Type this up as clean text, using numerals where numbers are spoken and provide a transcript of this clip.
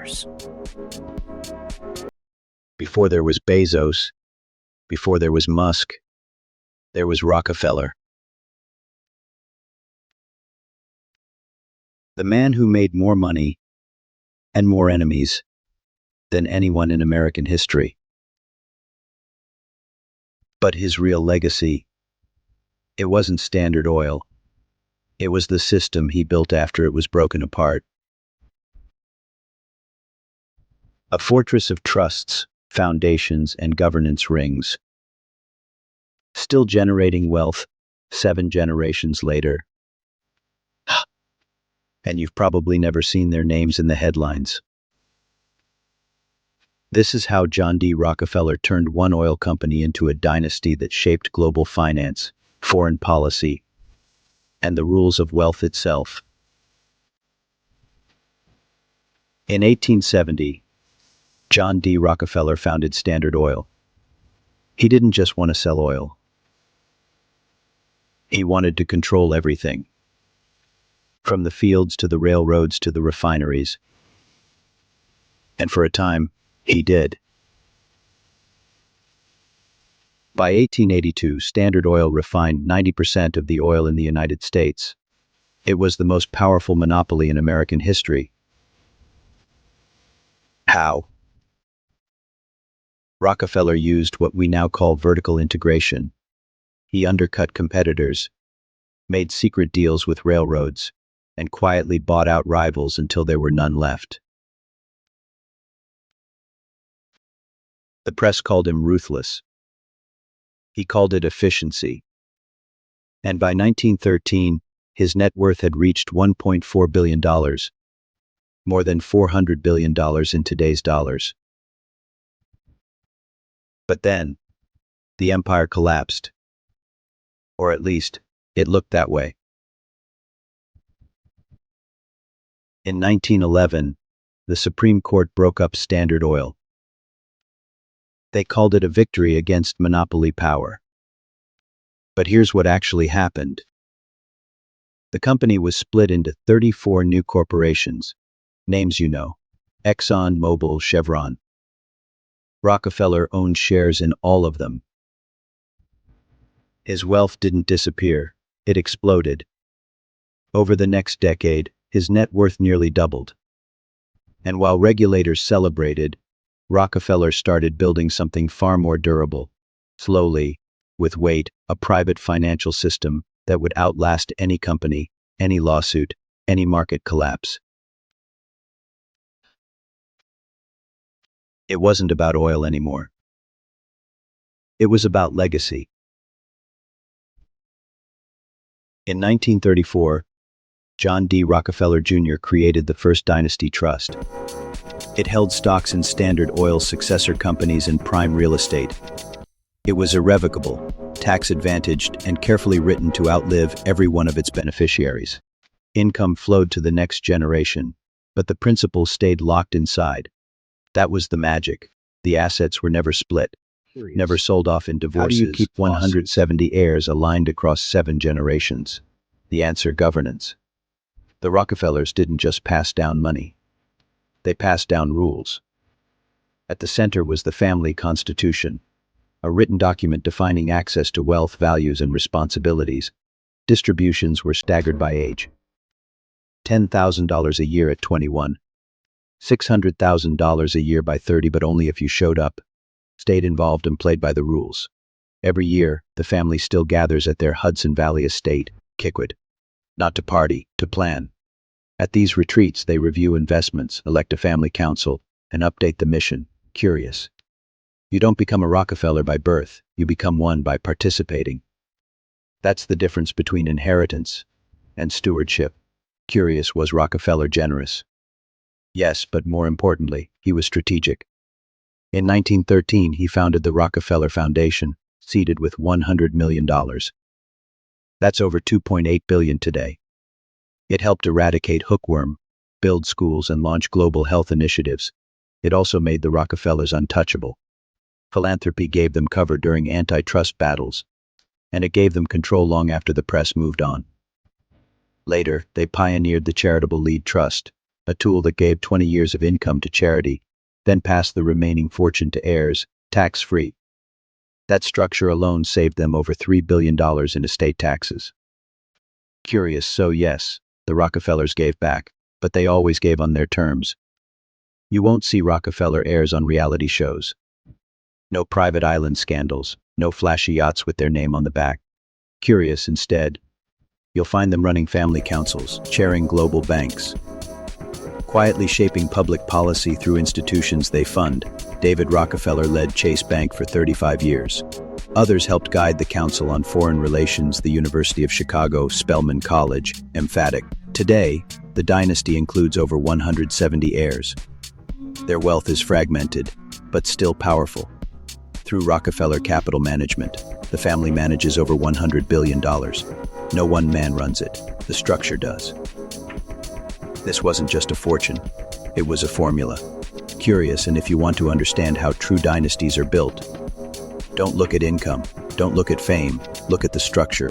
heirs. Before there was Bezos, before there was Musk, there was Rockefeller. The man who made more money and more enemies than anyone in American history. But his real legacy, it wasn't Standard Oil. It was the system he built after it was broken apart. A fortress of trusts, foundations, and governance rings. Still generating wealth 7 generations later. And you've probably never seen their names in the headlines. This is how John D. Rockefeller turned one oil company into a dynasty that shaped global finance, foreign policy, and the rules of wealth itself. In 1870, John D. Rockefeller founded Standard Oil. He didn't just want to sell oil. He wanted to control everything, from the fields to the railroads to the refineries. And for a time, he did. By 1882, Standard Oil refined 90% of the oil in the United States. It was the most powerful monopoly in American history. How? Rockefeller used what we now call vertical integration. He undercut competitors, made secret deals with railroads, and quietly bought out rivals until there were none left. The press called him ruthless. He called it efficiency. And by 1913, his net worth had reached $1.4 billion, more than $400 billion in today's dollars. But then, the empire collapsed. Or at least, it looked that way. In 1911, the Supreme Court broke up Standard Oil. They called it a victory against monopoly power. But here's what actually happened. The company was split into 34 new corporations, names you know, Exxon, Mobil, Chevron. Rockefeller owned shares in all of them. His wealth didn't disappear, it exploded. Over the next decade, his net worth nearly doubled. And while regulators celebrated, Rockefeller started building something far more durable. Slowly, with weight, a private financial system that would outlast any company, any lawsuit, any market collapse. It wasn't about oil anymore. It was about legacy. In 1934, John D. Rockefeller Jr. created the first dynasty trust. It held stocks in Standard Oil's successor companies and prime real estate. It was irrevocable, tax-advantaged, and carefully written to outlive every one of its beneficiaries. Income flowed to the next generation, but the principal stayed locked inside. That was the magic. The assets were never split, never sold off in divorces. How do you keep 170 heirs aligned across 7 generations? The answer: governance. The Rockefellers didn't just pass down money. They passed down rules. At the center was the family constitution, a written document defining access to wealth, values, and responsibilities. Distributions were staggered by age. $10,000 a year at 21. $600,000 a year by 30, but only if you showed up, stayed involved, and played by the rules. Every year, the family still gathers at their Hudson Valley estate, Kikwit. Not to party, to plan. At these retreats, they review investments, elect a family council, and update the mission. Curious. You don't become a Rockefeller by birth, you become one by participating. That's the difference between inheritance and stewardship. Curious, was Rockefeller generous? Yes, but more importantly, he was strategic. In 1913, he founded the Rockefeller Foundation, seeded with $100 million. That's over $2.8 billion today. It helped eradicate hookworm, build schools, and launch global health initiatives. It also made the Rockefellers untouchable. Philanthropy gave them cover during antitrust battles, and it gave them control long after the press moved on. Later, they pioneered the charitable lead trust, a tool that gave 20 years of income to charity, then passed the remaining fortune to heirs, tax-free. That structure alone saved them over $3 billion in estate taxes. Curious, so yes, the Rockefellers gave back, but they always gave on their terms. You won't see Rockefeller heirs on reality shows. No private island scandals, no flashy yachts with their name on the back. Curious, instead, you'll find them running family councils, chairing global banks, quietly shaping public policy through institutions they fund. David Rockefeller led Chase Bank for 35 years. Others helped guide the Council on Foreign Relations, the University of Chicago, Spelman College, emphatic. Today, the dynasty includes over 170 heirs. Their wealth is fragmented, but still powerful. Through Rockefeller Capital Management, the family manages over $100 billion. No one man runs it, the structure does. This wasn't just a fortune, it was a formula. Curious, and if you want to understand how true dynasties are built, don't look at income, don't look at fame, look at the structure.